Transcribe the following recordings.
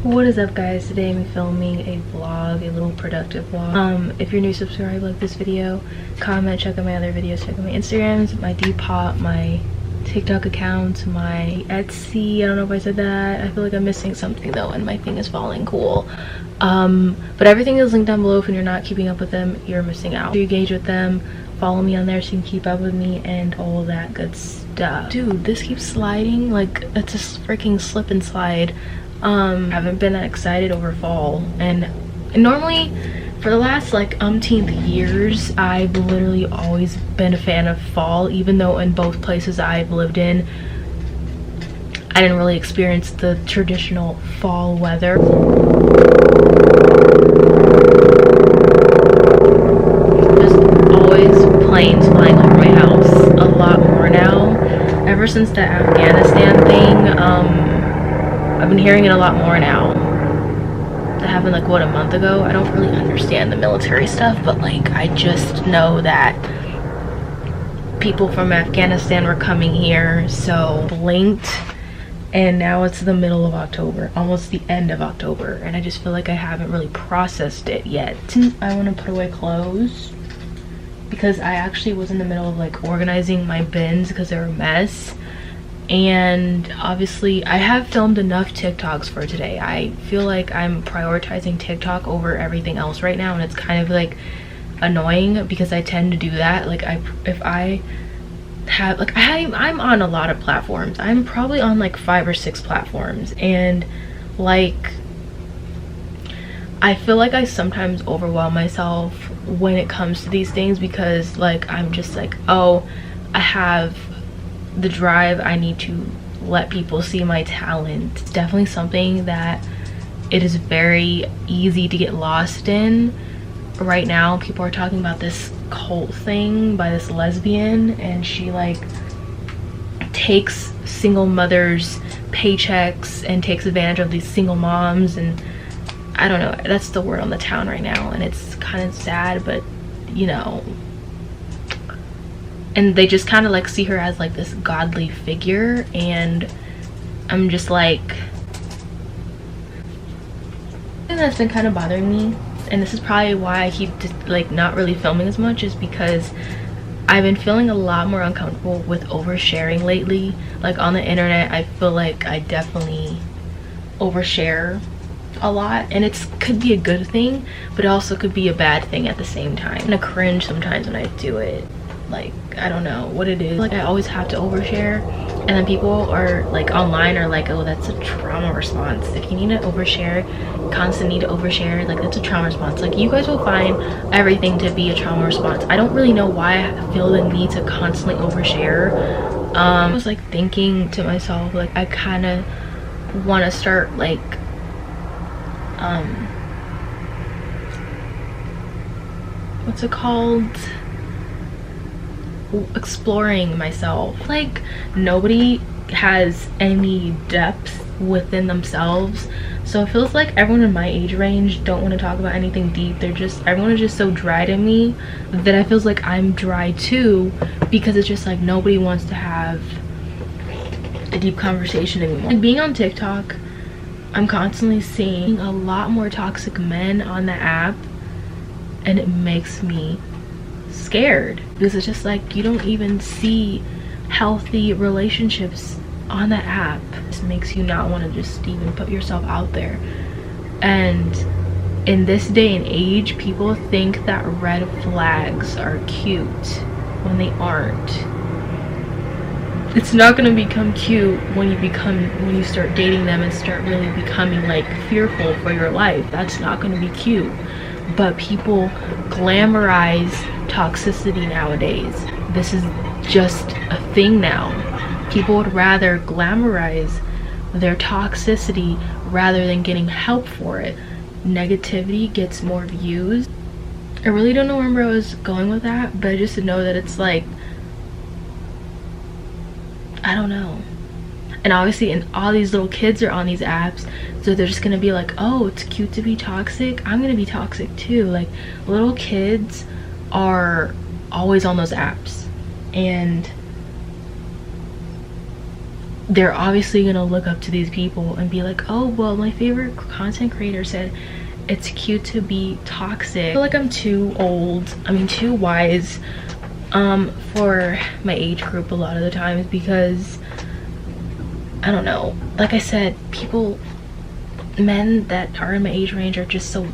What is up, guys? Today I'm filming a vlog, a little productive vlog. If you're new, subscribe, like this video, comment, check out my other videos, check out my Instagrams, my Depop, my TikTok account, my Etsy. I don't know if I said that. I feel like I'm missing something though, and my thing is falling cool. But everything is linked down below. If you're not keeping up with them, you're missing out. You engage with them, follow me on there so you can keep up with me and all that good stuff. Dude, this keeps sliding like it's a freaking slip and slide. Haven't been that excited over fall, and normally for the last like umpteenth years I've literally always been a fan of fall, even though in both places I've lived in I didn't really experience the traditional fall weather. Just always planes flying over my house a lot more now. Ever since the Afghanistan thing, I've been hearing it a lot more now. That happened like, what, a month ago? I don't really understand the military stuff, but like I just know that people from Afghanistan were coming here, so blinked, and now it's the middle of October, almost the end of October, and I just feel like I haven't really processed it yet. I want to put away clothes because I actually was in the middle of like organizing my bins because they're a mess. And obviously I have filmed enough TikToks for today. I feel like I'm prioritizing TikTok over everything else right now, and it's kind of like annoying because I tend to do that. Like I'm on a lot of platforms. I'm probably on like 5 or 6 platforms, and like I feel like I sometimes overwhelm myself when it comes to these things because like I'm just like, oh, I have the drive, I need to let people see my talent. It's definitely something that it is very easy to get lost in right now. People are talking about this cult thing by this lesbian, and she like takes single mothers' paychecks and takes advantage of these single moms, and I don't know, that's the word on the town right now, and it's kind of sad, but you know, and they just kind of like see her as like this godly figure, and I'm just like, something that's been kind of bothering me, and this is probably why I keep just like not really filming as much, is because I've been feeling a lot more uncomfortable with oversharing lately. Like on the internet, I feel like I definitely overshare a lot, and it could be a good thing, but it also could be a bad thing at the same time. I'm gonna cringe sometimes when I do it. Like, I don't know what it is, like I always have to overshare, and then people are like online are like, oh, that's a trauma response. If you need to overshare, constantly need to overshare, like that's a trauma response. Like you guys will find everything to be a trauma response. I don't really know why I feel the need to constantly overshare. I was like thinking to myself, like I kind of want to start like what's it called, exploring myself. Like nobody has any depth within themselves, so it feels like everyone in my age range don't want to talk about anything deep. They're just, everyone is just so dry to me that I feels like I'm dry too, because it's just like nobody wants to have a deep conversation anymore. Like being on TikTok, I'm constantly seeing a lot more toxic men on the app, and it makes me scared because it's just like you don't even see healthy relationships on the app. This makes you not want to just even put yourself out there. And in this day and age, people think that red flags are cute when they aren't. It's not going to become cute when you start dating them and start really becoming like fearful for your life. That's not going to be cute. But people glamorize toxicity nowadays. This is just a thing now. People would rather glamorize their toxicity rather than getting help for it. Negativity gets more views. I really don't know where I was going with that, but I just know that it's like, I don't know. And obviously, and all these little kids are on these apps, so they're just gonna be like, oh, it's cute to be toxic, I'm gonna be toxic too. Like little kids are always on those apps, and they're obviously gonna look up to these people and be like, oh well, my favorite content creator said it's cute to be toxic. I feel like I'm too old, I mean too wise for my age group a lot of the times, because I don't know, like I said, men that are in my age range are just so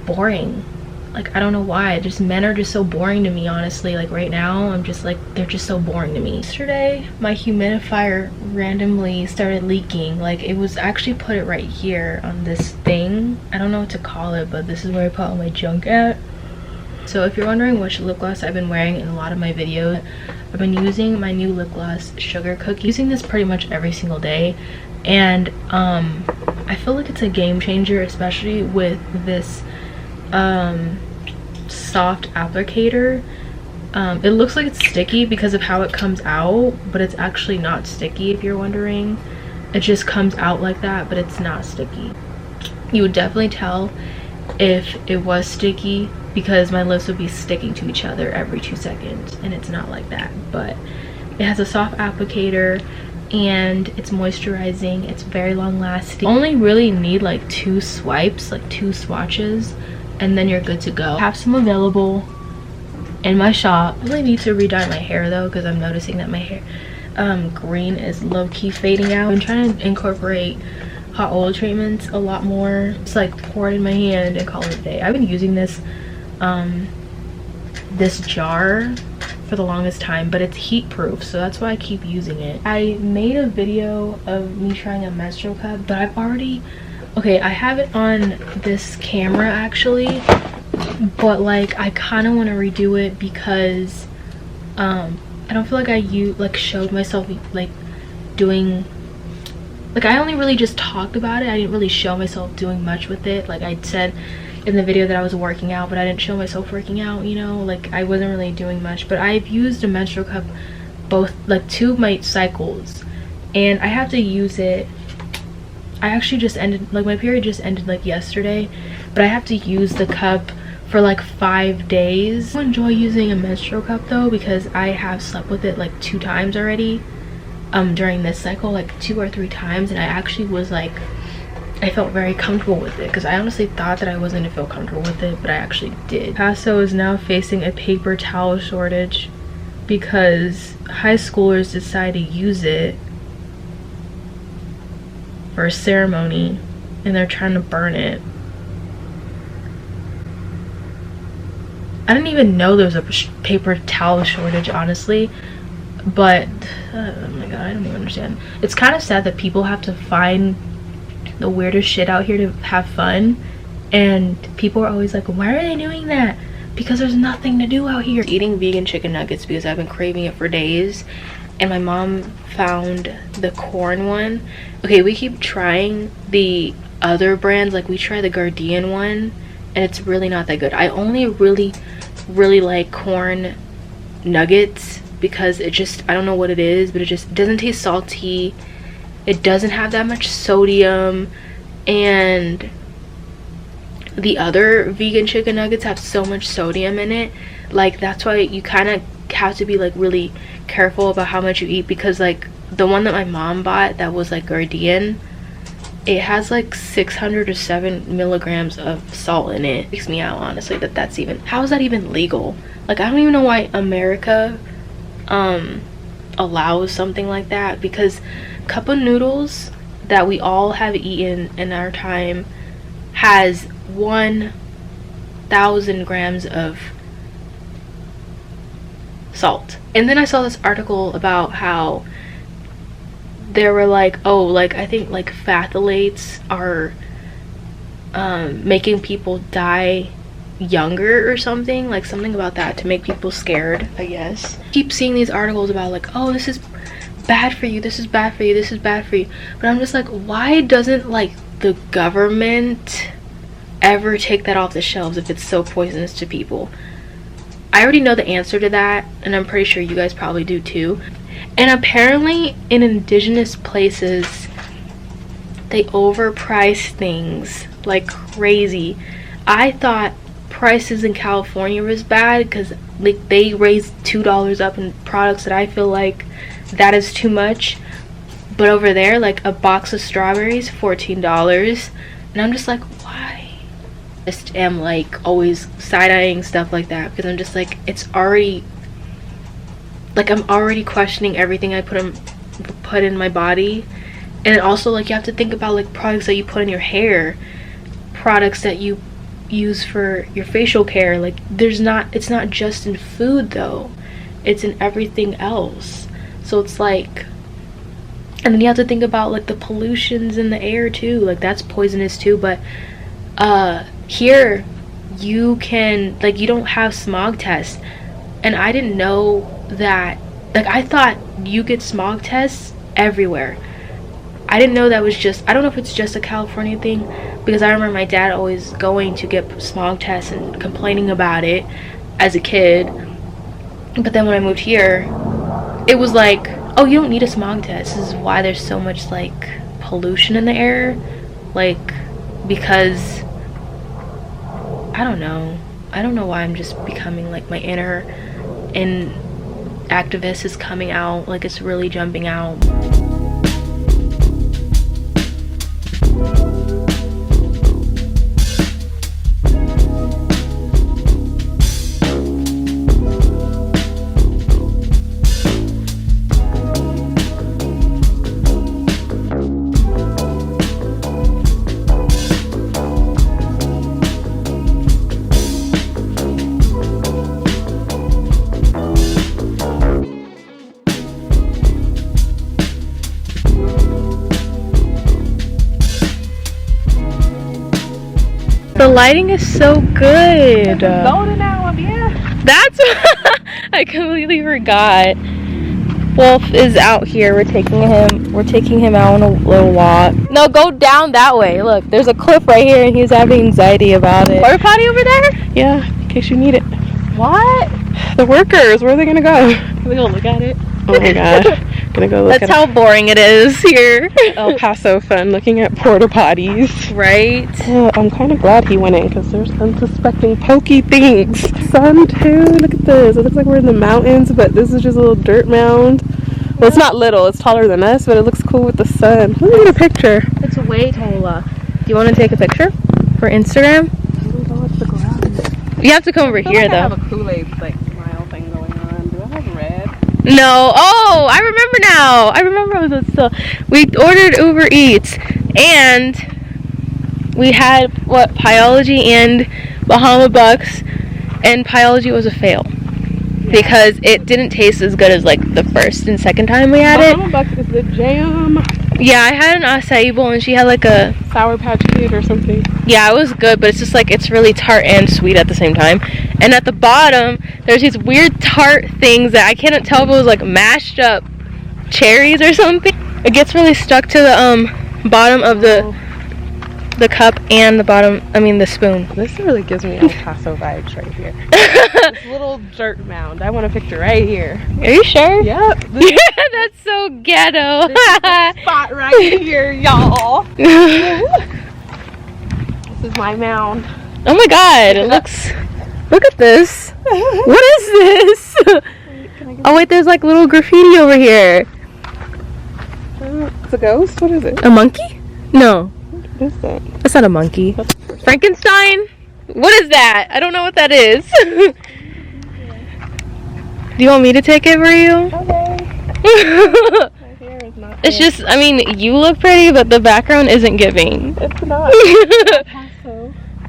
boring. Like, I don't know why, just men are just so boring to me, honestly. Like right now I'm just like, they're just so boring to me. Yesterday my humidifier randomly started leaking. Like, it was actually put it right here on this thing, I don't know what to call it, but this is where I put all my junk at. So if you're wondering which lip gloss I've been wearing in a lot of my videos, I've been using my new lip gloss Sugar Cookie. Using this pretty much every single day, and I feel like it's a game changer, especially with this soft applicator. It looks like it's sticky because of how it comes out, but it's actually not sticky, if you're wondering. It just comes out like that, but it's not sticky. You would definitely tell if it was sticky, because my lips would be sticking to each other every 2 seconds, and it's not like that. But it has a soft applicator and it's moisturizing, it's very long lasting. You only really need like 2 swipes, like 2 swatches, and then you're good to go. I have some available in my shop. I really need to redye my hair though, because I'm noticing that my hair green is low-key fading out. I'm trying to incorporate hot oil treatments a lot more. It's like pour it in my hand and call it a day. I've been using this this jar for the longest time, but it's heat proof, so that's why I keep using it. I made a video of me trying a menstrual cup, but I've already, okay, I have it on this camera actually, but like I kind of want to redo it because I don't feel like I showed myself like doing, like I only really just talked about it. I didn't really show myself doing much with it. Like I said in the video that I was working out, but I didn't show myself working out, you know, like I wasn't really doing much. But I've used a menstrual cup both, like 2 of my cycles, and I have to use it. I actually just ended, like my period just ended like yesterday, but I have to use the cup for like 5 days. I enjoy using a menstrual cup though, because I have slept with it like 2 times already during this cycle, like 2 or 3 times, and I actually was like, I felt very comfortable with it, because I honestly thought that I wasn't gonna feel comfortable with it, but I actually did. Paso is now facing a paper towel shortage because high schoolers decide to use it for a ceremony and they're trying to burn it. I didn't even know there was a paper towel shortage, honestly, but oh my god, I don't even understand. It's kind of sad that people have to find the weirdest shit out here to have fun, and people are always like, why are they doing that? Because there's nothing to do out here. Eating vegan chicken nuggets because I've been craving it for days, and my mom found the corn one. Okay, we keep trying the other brands, like we try the Guardian one, and it's really not that good. I only really like corn nuggets because it just, I don't know what it is, but it just doesn't taste salty. It doesn't have that much sodium, and the other vegan chicken nuggets have so much sodium in it. Like that's why you kind of have to be like really careful about how much you eat, because like the one that my mom bought that was like Guardian, it has like 600 or 7 milligrams of salt in it. It freaks me out, honestly, that that's even, how is that even legal? Like I don't even know why America allows something like that, because cup of noodles that we all have eaten in our time has 1,000 grams of salt. And then I saw this article about how they were like, oh, like I think like phthalates are making people die younger or something, like something about that to make people scared, I guess. Keep seeing these articles about like, oh, this is bad for you, this is bad for you, this is bad for you, but I'm just like, why doesn't like the government ever take that off the shelves if it's so poisonous to people? I already know the answer to that, and I'm pretty sure you guys probably do too. And apparently in indigenous places they overprice things like crazy. I thought prices in California was bad because like they raised $2 up in products that I feel like that is too much. But over there, like a box of strawberries, $14, and I'm just like, why? I just am like always side-eyeing stuff like that because I'm just like, it's already like I'm already questioning everything I put in my body. And also, like, you have to think about like products that you put in your hair, products that you use for your facial care. Like, it's not just in food though, it's in everything else. So it's like, and then you have to think about like the pollutions in the air too, like that's poisonous too. But here you can, like, you don't have smog tests, and I didn't know that. Like, I thought you get smog tests everywhere. I didn't know that was just, I don't know if it's just a California thing, because I remember my dad always going to get smog tests and complaining about it as a kid. But then when I moved here, it was like, oh, you don't need a smog test. This is why there's so much like pollution in the air. Like, because I don't know why I'm just becoming like my inner activist is coming out, like it's really jumping out. The lighting is so good. Golden hour, yeah. That's I completely forgot. Wolf is out here. We're taking him out on a little walk. No, go down that way. Look, there's a cliff right here, and he's having anxiety about it. Porta potty over there? Yeah, in case you need it. What? The workers, where are they gonna go? We gonna look at it. Oh my god. Gonna go look That's how boring it is here. El Paso fun, looking at porta potties. Right? Oh, I'm kind of glad he went in because there's unsuspecting pokey things. Sun too, look at this. It looks like we're in the mountains, but this is just a little dirt mound. Well, it's not little, it's taller than us, but it looks cool with the sun. Let me get a picture. It's way taller. Do you want to take a picture for Instagram? Oh, it's the ground. You have to come over here though. I have a Kool-Aid like smile thing going on. Do I have red? No. Oh, I remember now. I remember still. We ordered Uber Eats, and we had Pyology and Bahama Bucks, and Pyology was a fail because it didn't taste as good as like the first and second time we had it. Bahama Bucks is the jam. Yeah, I had an acai bowl, and she had like a Sour Patch Kid or something. Yeah, it was good, but it's just like it's really tart and sweet at the same time. And at the bottom, there's these weird tart things that I can't tell if it was like mashed up cherries or something. It gets really stuck to the bottom of the cup and the spoon. This really gives me El Paso vibes right here. This little dirt mound. I want a picture right here. Are you sure? Yep. Yeah, that's so ghetto. This is the spot right here, y'all. This is my mound. Oh my god, it looks... Look at this. What is this? Oh wait, there's like little graffiti over here. It's a ghost? What is it? A monkey? No. What is that? That's not a monkey. Frankenstein? What is that? I don't know what that is. Do you want me to take it for you? Okay. My hair is not It's just, I mean, you look pretty, but the background isn't giving. It's not.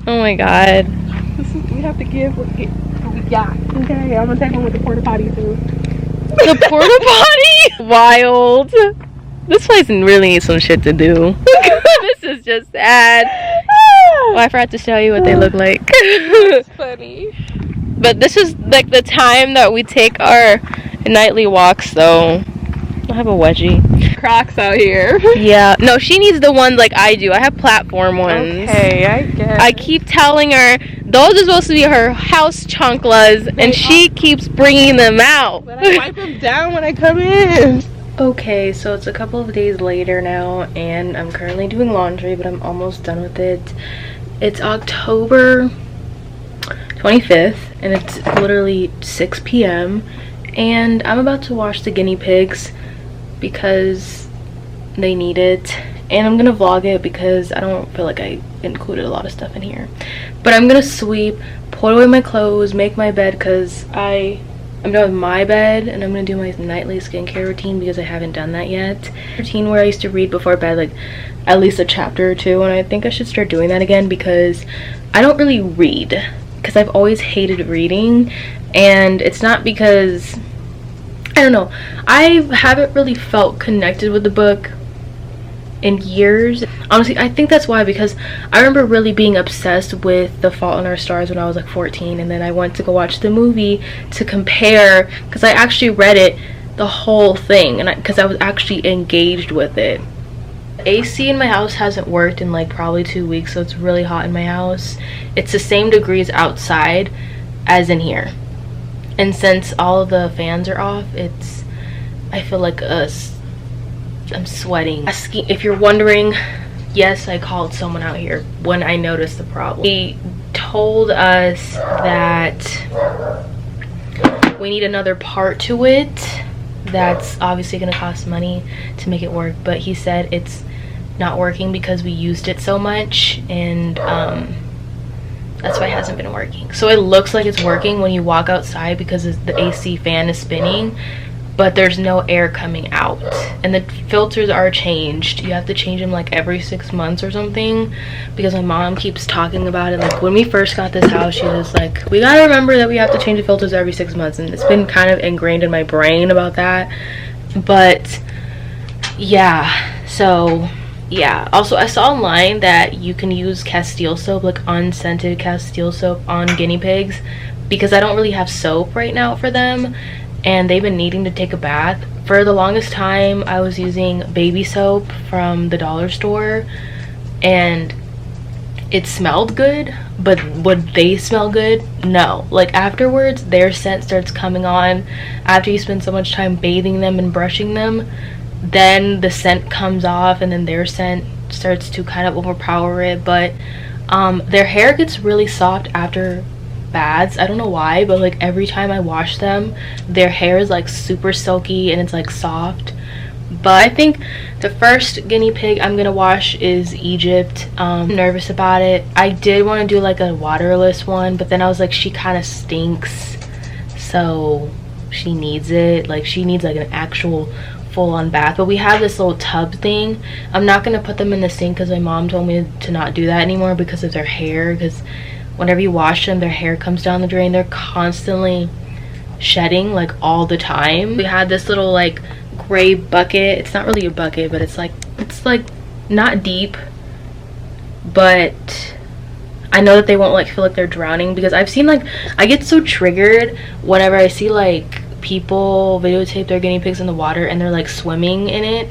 Oh my god. We have to give what we got. Okay, I'm gonna take one with the porta potty too. The porta potty? Wild. This place really needs some shit to do. This is just sad. Oh, I forgot to show you what they look like. It's funny. But this is like the time that we take our nightly walks though. I have a wedgie. Crocs out here. Yeah. No, she needs the ones like I do. I have platform ones. Okay, I guess. I keep telling her those are supposed to be her house chanclas, and she keeps bringing them out. But I wipe them down when I come in. Okay, so it's a couple of days later now, and I'm currently doing laundry, but I'm almost done with it. It's October 25th, and it's literally 6 p.m. and I'm about to wash the guinea pigs because they need it, and I'm gonna vlog it because I don't feel like I included a lot of stuff in here. But I'm gonna sweep, put away my clothes, make my bed because I'm done with my bed, and I'm gonna do my nightly skincare routine because I haven't done that yet. Routine where I used to read before bed, like at least a chapter or two, and I think I should start doing that again because I don't really read because I've always hated reading, and it's not because I don't know, I haven't really felt connected with the book in years. Honestly, I think that's why, because I remember really being obsessed with The Fault in Our Stars when I was like 14, and then I went to go watch the movie to compare because I actually read it, the whole thing, and because I was actually engaged with it. AC in my house hasn't worked in like probably 2 weeks, so it's really hot in my house. It's the same degrees outside as in here, and since all of the fans are off, I feel like I'm sweating. If you're wondering, yes, I called someone out here when I noticed the problem. He told us that we need another part to it that's obviously going to cost money to make it work, but he said it's not working because we used it so much, and that's why it hasn't been working. So it looks like it's working when you walk outside because the AC fan is spinning, but there's no air coming out, and the filters are changed. You have to change them like every 6 months or something, because my mom keeps talking about it. Like when we first got this house, she was like, we gotta remember that we have to change the filters every 6 months, and it's been kind of ingrained in my brain about that. But yeah, so yeah. Also, I saw online that you can use Castile soap, like unscented Castile soap, on guinea pigs, because I don't really have soap right now for them, and they've been needing to take a bath. For the longest time, I was using baby soap from the dollar store, and it smelled good, but would they smell good? No. Like afterwards, their scent starts coming on after you spend so much time bathing them and brushing them. Then the scent comes off, and then their scent starts to kind of overpower it. But their hair gets really soft after baths. I don't know why, but like every time I wash them, their hair is like super silky and it's like soft. But I think the first guinea pig I'm gonna wash is Egypt. I'm nervous about it. I did want to do like a waterless one, but then I was like, she kind of stinks, so she needs it. Like she needs like an actual full-on bath. But we have this little tub thing. I'm not gonna put them in the sink because my mom told me to not do that anymore because of their hair, because whenever you wash them, their hair comes down the drain. They're constantly shedding like all the time. We had this little like gray bucket. It's not really a bucket, but it's like not deep, but I know that they won't like feel like they're drowning, because I've seen, like, I get so triggered whenever I see like people videotape their guinea pigs in the water and they're like swimming in it,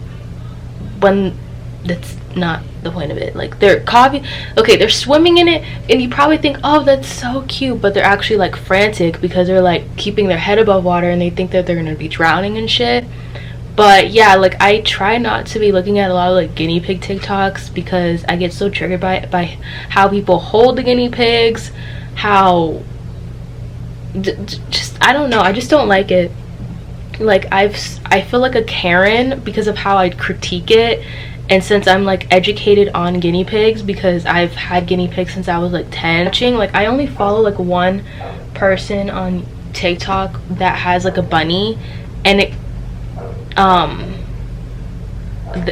when that's not the point of it. Like they're swimming in it, and you probably think, oh, that's so cute, but they're actually like frantic because they're like keeping their head above water and they think that they're gonna be drowning and shit. But yeah, like I try not to be looking at a lot of like guinea pig TikToks because I get so triggered by how people hold the guinea pigs, how just I don't know, I just don't like it. Like I feel like a Karen because of how I critique it. And since I'm like educated on guinea pigs, because I've had guinea pigs since I was like 10, like I only follow like one person on TikTok that has like a bunny, and it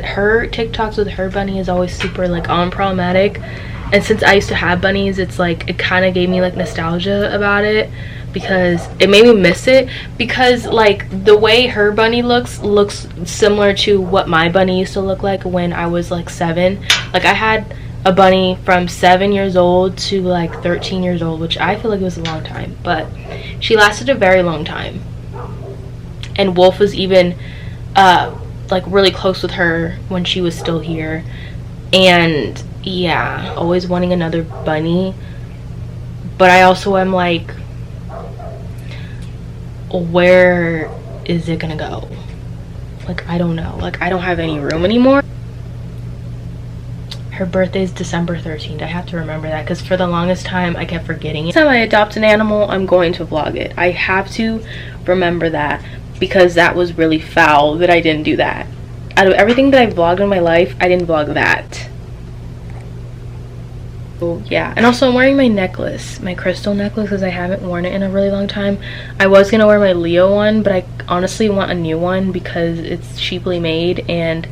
her TikToks with her bunny is always super like unproblematic. And since I used to have bunnies, it's like it kind of gave me like nostalgia about it, because it made me miss it, because like the way her bunny looks similar to what my bunny used to look like when I was like 7. Like I had a bunny from 7 years old to like 13 years old, which I feel like it was a long time, but she lasted a very long time. And Wolf was even like really close with her when she was still here. And yeah, always wanting another bunny. But I also am like, where is it gonna go? Like I don't know, like I don't have any room anymore. Her birthday is December 13th. I have to remember that because for the longest time I kept forgetting it. Next time I adopt an animal, I'm going to vlog it. I have to remember that because that was really foul that I didn't do that. Out of everything that I've vlogged in my life, I didn't vlog that. So yeah, and also I'm wearing my necklace, my crystal necklace, because I haven't worn it in a really long time. I was gonna wear my Leo one, but I honestly want a new one because it's cheaply made, and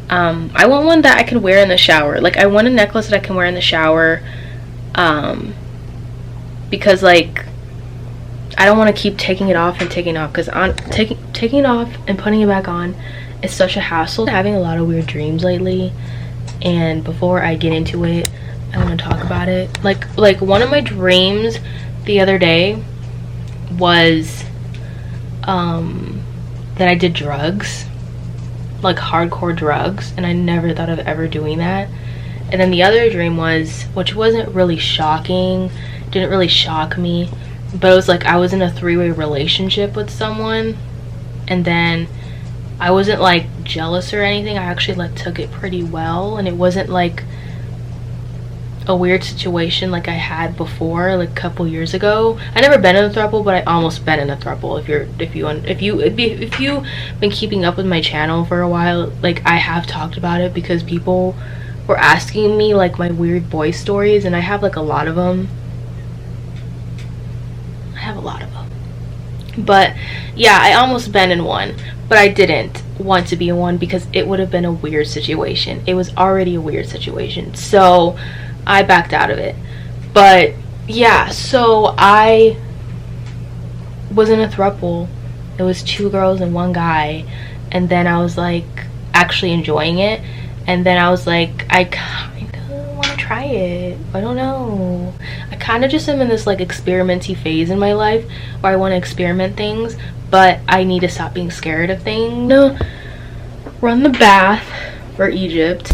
I want one that I can wear in the shower. Like, I want a necklace that I can wear in the shower, because like I don't want to keep taking it off and taking it off, because taking it off and putting it back on is such a hassle. I'm having a lot of weird dreams lately, and before I get into it, I want to talk about it. Like one of my dreams the other day was that I did drugs, like hardcore drugs, and I never thought of ever doing that. And then the other dream was, which wasn't really shocking, didn't really shock me, but it was like I was in a three-way relationship with someone, and then I wasn't like jealous or anything. I actually like took it pretty well, and it wasn't like a weird situation like I had before, like a couple years ago. I never been in a throuple, but I almost been in a throuple. If you've been keeping up with my channel for a while, like I have talked about it because people were asking me like my weird boy stories, and I have like a lot of them. But yeah, I almost been in one, but I didn't want to be in one because it would have been a weird situation. It was already a weird situation, so I backed out of it. But yeah, so I was in a throuple. It was 2 girls and 1 guy, and then I was like actually enjoying it, and then I was like, I kind of want to try it. I don't know, I kind of just am in this like experimenty phase in my life where I want to experiment things, but I need to stop being scared of things. No, run the bath for Egypt.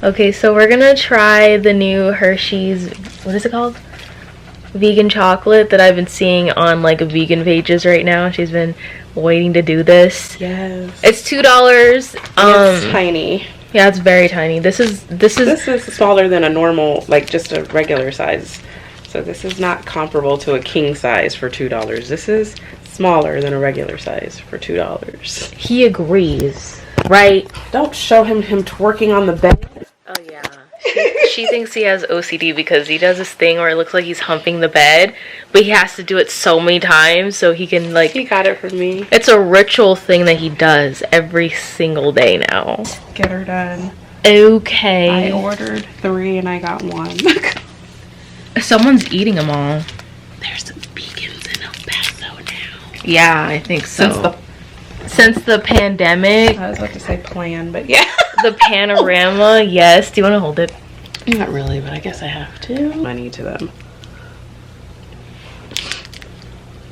Okay, so we're gonna try the new Hershey's, what is it called? Vegan chocolate that I've been seeing on like vegan pages right now. She's been waiting to do this. Yes. It's $2. It's tiny. Yeah, it's very tiny. This is smaller than a normal, like just a regular size. So this is not comparable to a king size for $2. This is smaller than a regular size for $2. He agrees, right? Don't show him twerking on the bed. Oh yeah. She thinks he has OCD because he does this thing where it looks like he's humping the bed, but he has to do it so many times so he can like... He got it from me. It's a ritual thing that he does every single day now. Get her done. Okay. I ordered 3 and I got 1. Someone's eating them all. There's some vegans in El Paso now. Yeah, I think so. Since the pandemic. I was about to say plan, but yeah. The panorama, yes. Do you want to hold it? Not really, but I guess I have to. Money to them.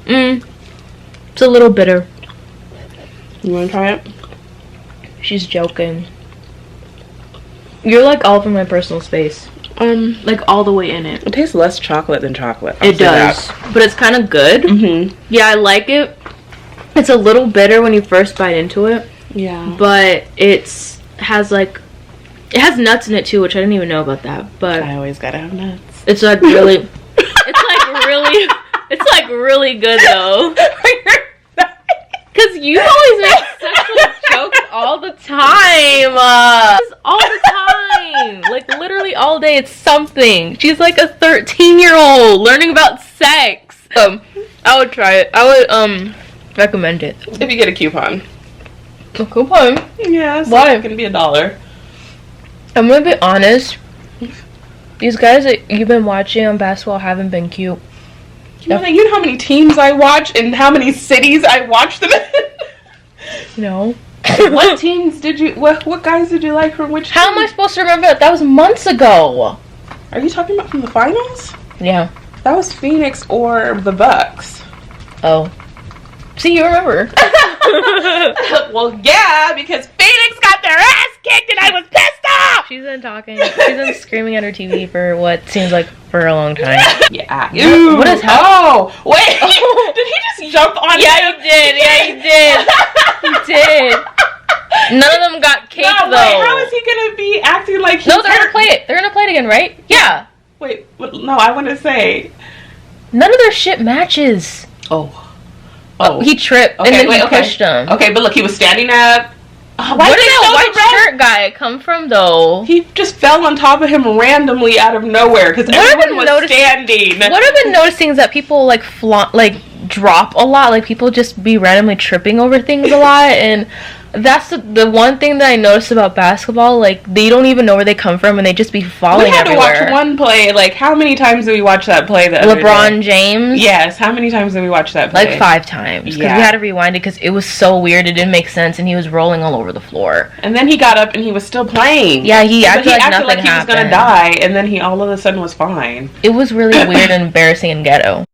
It's a little bitter. You want to try it? She's joking. You're like all from my personal space. Like all the way in it. It tastes less chocolate than chocolate. It does, but it's kind of good. Yeah, I like it. It's a little bitter when you first bite into it. Yeah. But it has nuts in it too, which I didn't even know about that. But I always gotta have nuts. It's like really, it's like really good though. Cause you always make sexual jokes all the time. All the time. Like literally all day it's something. She's like a 13-year-old learning about sex. I would try it. I would recommend it. If you get a coupon. A coupon? Yeah, so why? It's gonna be $1. I'm gonna be honest. These guys that you've been watching on basketball haven't been cute. You know how many teams I watch and how many cities I watch them in? No. What teams did you... What guys did you like from which How team? am I supposed to remember that? That was months ago. Are you talking about from the finals? Yeah. That was Phoenix or the Bucks. Oh. See, you remember. Well, yeah, because Phoenix got their ass kicked and I was pissed She's been talking. She's been screaming at her TV for what seems like for a long time. Yeah. Ew. What is happening? Oh, wait. Did he just jump on Yeah, he did. Yeah, he did. He did. None of them got cake though. Wait, how is he gonna be acting like he's No, they're hurt? gonna play it. They're gonna play it again, right? Yeah. Wait, no, I want to say. None of their shit matches. Oh. He tripped and then he pushed him. Okay, but look, he was standing up. Where did that white shirt guy come from, though? He just fell on top of him randomly out of nowhere because everyone was standing. What I've been noticing is that people like drop a lot. Like people just be randomly tripping over things a lot, and that's the one thing that I noticed about basketball. Like they don't even know where they come from, and they just be falling everywhere. We had to watch one play. Like how many times did we watch that play? LeBron James. Yes. How many times did we watch that play? Like 5 times. Because we had to rewind it because it was so weird. It didn't make sense, and he was rolling all over the floor. And then he got up and he was still playing. Yeah, he acted like nothing like he was gonna die, and then he all of a sudden was fine. It was really weird and embarrassing and ghetto.